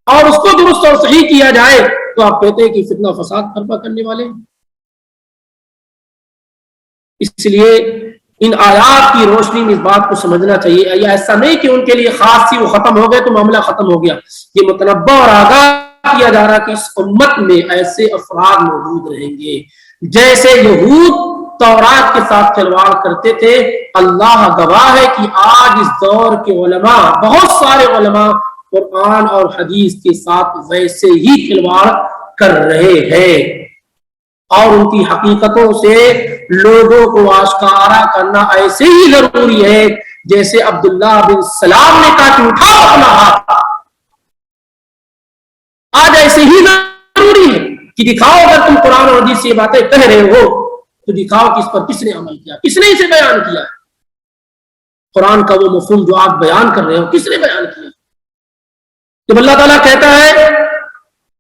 اور اس کو درست اور صحیح کیا جائے تو آپ کہتے ہیں کہ فتنہ فساد برپا کرنے والے ہیں۔ اس لیے ان آیات کی روشنی میں اس بات کو سمجھنا چاہیے، یہ ایسا نہیں کہ ان کے لیے خاص سی وہ ختم ہو گئے تو معاملہ ختم ہو گیا۔ یہ متنبہ اور آگاہ کیا جا رہا کہ اس امت میں ایسے افراد موجود رہیں گے جیسے یہود تورات کے ساتھ کھلواڑ کرتے تھے۔ اللہ گواہ ہے کہ آج اس دور کے علماء، بہت سارے علماء قرآن اور حدیث کے ساتھ ویسے ہی کھلواڑ کر رہے ہیں، اور ان کی حقیقتوں سے لوگوں کو آشکارا کرنا ایسے ہی ضروری ہے جیسے عبداللہ بن سلام نے کہا کہ اٹھاؤ اپنا ہاتھ۔ آج ایسے ہی ضروری ہے کہ دکھاؤ، اگر تم قرآن اور حدیث سے یہ باتیں کہہ رہے ہو تو دکھاؤ کہ اس پر کس نے عمل کیا، کس نے اسے بیان کیا ہے۔ قرآن کا وہ مفہوم جو آپ بیان کر رہے ہو کس نے بیان کیا؟ جب اللہ تعالیٰ کہتا ہے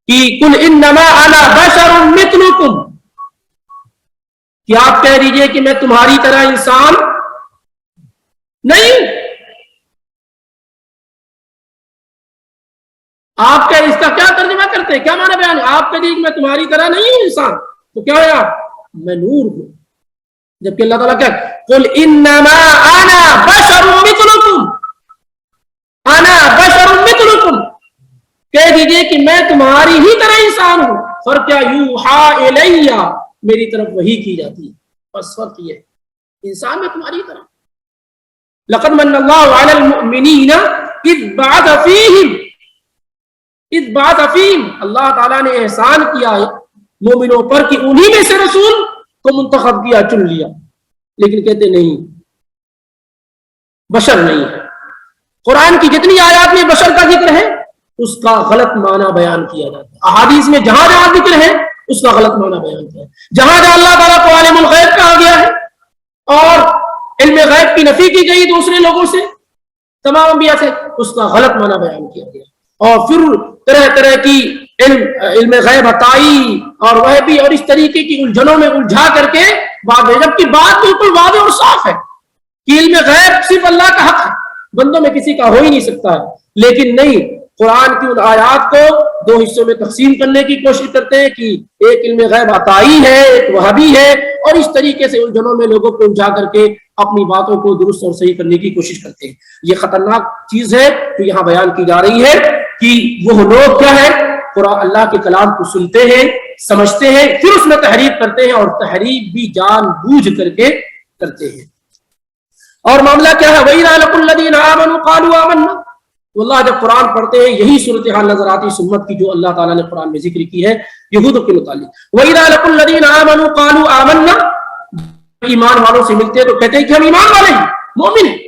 کہ قل انما انا بشر مثلکم، کہ آپ کہہ دیجئے کہ میں تمہاری طرح انسان نہیں، آپ کا اس کا کیا ترجمہ کرتے ہیں، کیا معنی بیان ہے؟ آپ کہہ دیجئے کہ میں تمہاری طرح نہیں ہوں انسان، تو کیا ہے آپ؟ میں نور ہوں۔ جبکہ اللہ تعالیٰ کہا قل انما انا بشر مثلکم، انا بشر مثلکم، کہہ دیجئے کہ میں تمہاری ہی طرح انسان ہوں، فرق کیا؟ یوحا الیہ، میری طرف وحی کی جاتی ہے، بس فرق یہ ہے، انسان میں تمہاری طرح۔ لقد من اللہ علی المؤمنین اذ بعث فیہم، اللہ تعالیٰ نے احسان کیا ہے مومنوں پر کہ انہی میں سے رسول کو منتخب کیا، چن لیا، لیکن کہتے نہیں، بشر نہیں ہے۔ قرآن کی جتنی آیات میں بشر کا ذکر ہے اس کا غلط معنی بیان کیا جاتا ہے، احادیث میں جہاں جہاں ذکر ہے اس کا غلط معنی بیان کیا ہے، جہاں جہاں اللہ تعالیٰ کو عالم الغیب کہا گیا ہے اور علم غیب کی نفی کی گئی دوسرے لوگوں سے، تمام انبیاء سے، اس کا غلط معنی بیان کیا گیا، اور پھر طرح طرح کی علم غیب عطائی اور وہ بھی اور اس طریقے کی الجھنوں میں الجھا کر کے بات ہے، جبکہ بات بالکل واضح اور صاف ہے کہ علم غیب صرف اللہ کا حق ہے، بندوں میں کسی کا ہو ہی نہیں سکتا ہے۔ لیکن نہیں، قرآن کی ان آیات کو دو حصوں میں تقسیم کرنے کی کوشش کرتے ہیں کہ ایک علم غیب عطائی ہے، ایک وہابی ہے، اور اس طریقے سے الجھنوں میں لوگوں کو الجھا کر کے اپنی باتوں کو درست اور صحیح کرنے کی کوشش کرتے ہیں۔ یہ خطرناک چیز ہے جو یہاں بیان کی جا رہی ہے کہ وہ لوگ کیا ہے، قرآن اللہ کے کلام کو سنتے ہیں، سمجھتے ہیں، پھر اس میں تحریف کرتے ہیں، اور تحریف بھی جان بوجھ کر کے کرتے ہیں۔ اور معاملہ کیا ہے؟ وَإِذَا لَقُوا الَّذِينَ آمَنُوا قَالُوا آمَنَّا، واللہ جب قرآن پڑھتے ہیں یہی صورتحال نظر آتی ہے امت کی جو اللہ تعالیٰ نے قرآن میں ذکر کی ہے یہودوں کے متعلق. وَإِذَا لَقُوا الَّذِينَ آمَنُوا قَالُوا آمَنَّا، ایمان والوں سے ملتے ہیں تو کہتے ہیں کہ ہم ایمان والے ہیں، مومن ہیں.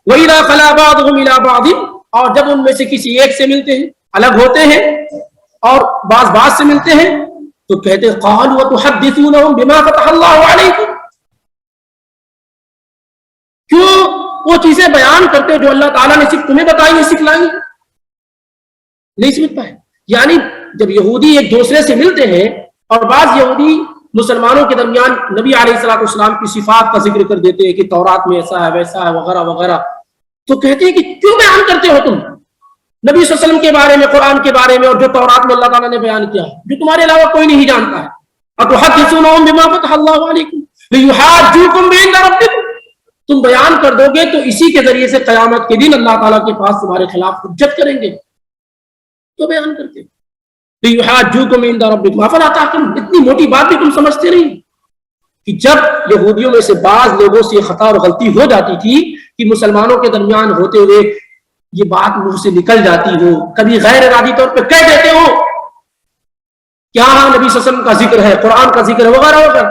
وَإِذَا خَلَا بَعْضُهُمْ إِلَىٰ بَعْضٍ، اور جب ان میں سے کسی ایک سے ملتے ہیں، الگ ہوتے ہیں اور بعض سے ملتے ہیں تو کہتے ہیں قَالُوا وَتُحَدِّثُونَهُمْ بِمَا فَتَحَ اللَّهُ عَلَيْكُمْ، کیوں وہ چیزیں بیان کرتے جو اللہ تعالیٰ نے صرف تمہیں بتائی ہے، سکھلائی نہیں سمجھ پائے. یعنی جب یہودی ایک دوسرے سے ملتے ہیں اور بعض یہودی مسلمانوں کے درمیان نبی علیہ الصلوۃ والسلام کی صفات کا ذکر کر دیتے ہیں کہ تورات میں ایسا ہے ویسا ہے وغیرہ وغیرہ، تو کہتے ہیں کہ کیوں بیان کرتے ہو تم نبی صلی اللہ علیہ وسلم کے بارے میں، قرآن کے بارے میں، اور جو تورات میں اللہ تعالیٰ نے بیان کیا جو تمہارے علاوہ کوئی نہیں جانتا ہے. اتحدثونہم بما فتح اللہ علیکم لیحاجوکم بعند ربکم، تم بیان کر دو گے تو اسی کے ذریعے سے قیامت کے دن اللہ تعالیٰ کے پاس تمہارے خلاف حجت کریں گے، تو بیان کرتے لیحاجوکم عند ربکم افلا تعقلون. اتنی موٹی بات بھی تم سمجھتے نہیں کہ جب یہودیوں میں سے بعض لوگوں سے خطا اور غلطی ہو جاتی تھی کہ مسلمانوں کے درمیان ہوتے ہوئے یہ بات منہ سے نکل جاتی ہو، کبھی غیر ارادی طور پہ کہہ دیتے ہو کیا ہاں نبی صلی اللہ علیہ وسلم کا ذکر ہے، قرآن کا ذکر ہے وغیرہ وغیرہ،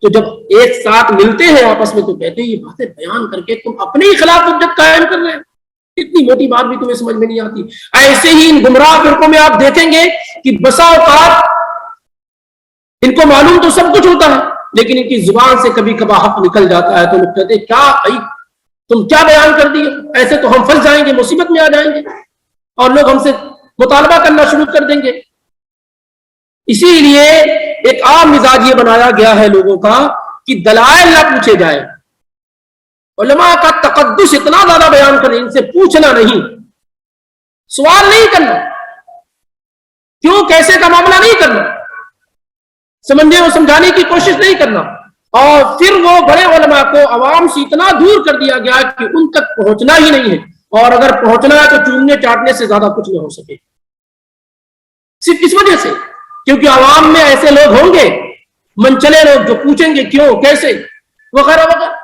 تو جب ایک ساتھ ملتے ہیں آپس میں تو کہتے ہیں یہ باتیں بیان کر کے تم اپنے ہی خلاف حجت قائم کر رہے ہیں. اتنی موٹی بات بھی تمہیں سمجھ میں نہیں آتی. ایسے ہی ان گمراہ فرقوں میں آپ دیکھیں گے کہ بسا اوقات ان کو معلوم تو سب کچھ ہوتا ہے لیکن ان کی زبان سے کبھی کبھار حق نکل جاتا ہے تو لوگ کہتے ہیں کیا بھائی تم کیا بیان کر دیے، ایسے تو ہم پھنس جائیں گے، مصیبت میں آ جائیں گے اور لوگ ہم سے مطالبہ کرنا شروع کر دیں گے. اسی لیے ایک عام مزاج یہ بنایا گیا ہے لوگوں کا کہ دلائل نہ پوچھے جائے. علماء کا تقدس اتنا زیادہ بیان کریں، ان سے پوچھنا نہیں، سوال نہیں کرنا، کیوں کیسے کا معاملہ نہیں کرنا، سمجھنے اور سمجھانے کی کوشش نہیں کرنا. اور پھر وہ بڑے علماء کو عوام سے اتنا دور کر دیا گیا کہ ان تک پہنچنا ہی نہیں ہے، اور اگر پہنچنا ہے تو چومنے چاٹنے سے زیادہ کچھ نہ ہو سکے. صرف اس وجہ سے کیونکہ عوام میں ایسے لوگ ہوں گے منچلے لوگ جو پوچھیں گے کیوں کیسے وغیرہ وغیرہ.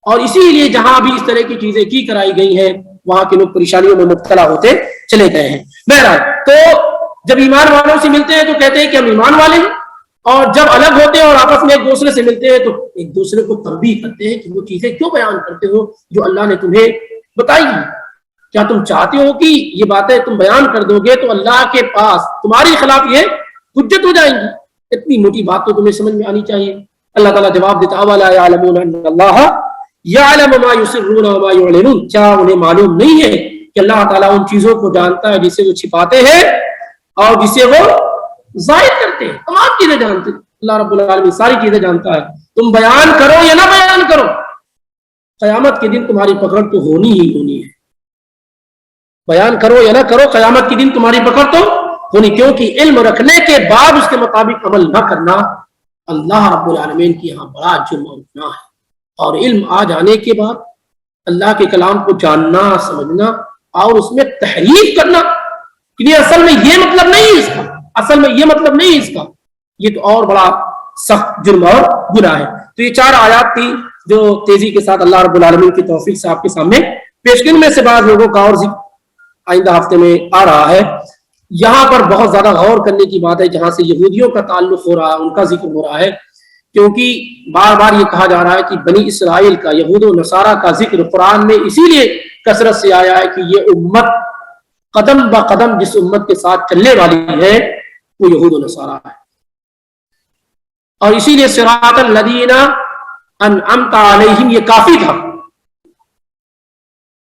اور اسی لیے جہاں بھی اس طرح کی چیزیں کی کرائی گئی ہیں وہاں کے لوگ پریشانیوں میں مبتلا ہوتے چلے گئے ہیں. بہرحال تو جب ایمان والوں سے ملتے ہیں تو کہتے ہیں کہ ہم ایمان والے ہیں، اور جب الگ ہوتے ہیں اور آپس میں ایک دوسرے سے ملتے ہیں تو ایک دوسرے کو تنبیہ کرتے ہیں کہ وہ چیزیں کیوں بیان کرتے ہو جو اللہ نے تمہیں بتائی ہیں. کیا تم چاہتے ہو کہ یہ باتیں تم بیان کر دو گے تو اللہ کے پاس تمہارے خلاف یہ حجت ہو جائیں گی؟ اتنی موٹی بات تو تمہیں سمجھ میں آنی چاہیے. اللہ تعالیٰ جواب دیتا وَلَا يَعْلَمُونَ أَنَّ اللَّهَ يَعْلَمُ مَا يُسِرُّونَ وَمَا يُعْلِنُونَ. کیا انہیں معلوم نہیں ہے کہ اللہ تعالیٰ ان چیزوں کو جانتا ہے جسے وہ چھپاتے ہیں اور جسے وہ ظاہر کرتے ہیں. تمام چیزیں جانتے ہیں اللہ رب العالمین، ساری چیزیں جانتا ہے. تم بیان کرو یا نہ بیان کرو، قیامت کے دن تمہاری پکڑ تو ہونی ہی ہونی ہے. بیان کرو یا نہ کرو قیامت کے دن تمہاری پکڑ تو ہونی، کیونکہ علم رکھنے کے بعد اس کے مطابق عمل نہ کرنا اللہ رب العالمین کی یہاں بڑا جرم اور گناہ ہے. اور علم آ جانے کے بعد اللہ کے کلام کو جاننا سمجھنا اور اس میں تحریف کرنا، کہ اصل میں یہ مطلب نہیں اس کا، اصل میں یہ مطلب نہیں اس کا، یہ تو اور بڑا سخت جرم اور گناہ ہے. تو یہ 4 آیات تھی جو تیزی کے ساتھ اللہ رب العالمین کی توفیق سے آپ کے سامنے پیش کی. میں سے بعض لوگوں کا اور ذکر آئندہ ہفتے میں آ رہا ہے. یہاں پر بہت زیادہ غور کرنے کی بات ہے جہاں سے یہودیوں کا تعلق ہو رہا ہے، ان کا ذکر ہو رہا ہے، کیونکہ بار بار یہ کہا جا رہا ہے کہ بنی اسرائیل کا، یہود و نصارہ کا ذکر قرآن میں اسی لیے کثرت سے آیا ہے کہ یہ امت قدم با قدم جس امت کے ساتھ چلنے والی ہے وہ یہود و نصارہ ہے. اور اسی لیے صراط الذین انعمت علیہم یہ کافی تھا،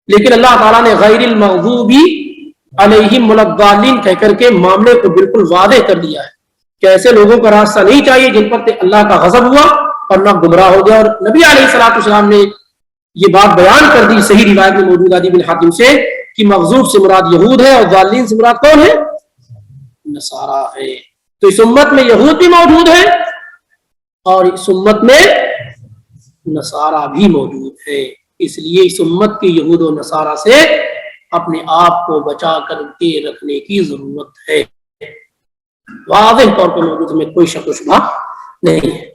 لیکن اللہ تعالیٰ نے غیر المغضوب علیہم ولا الضالین کہہ کر کے معاملے کو بالکل واضح کر دیا ہے کہ ایسے لوگوں کا راستہ نہیں چاہیے جن پر اللہ کا غضب ہوا اور نہ گمراہ ہو گیا. اور نبی علیہ الصلوۃ والسلام نے یہ بات بیان کر دی صحیح روایت میں موجود عدی بن حاتم سے کہ مغضوب سے مراد یہود ہے اور ضالین سے مراد کون ہے؟ نصارہ ہے. تو اس امت میں یہود بھی موجود ہے اور اس امت میں نصارہ بھی موجود ہے. اس لیے اس امت کے یہود و نصارہ سے اپنے آپ کو بچا کر کے رکھنے کی ضرورت ہے. واضح طور پر موجود میں کوئی شک و شبہ نہیں ہے.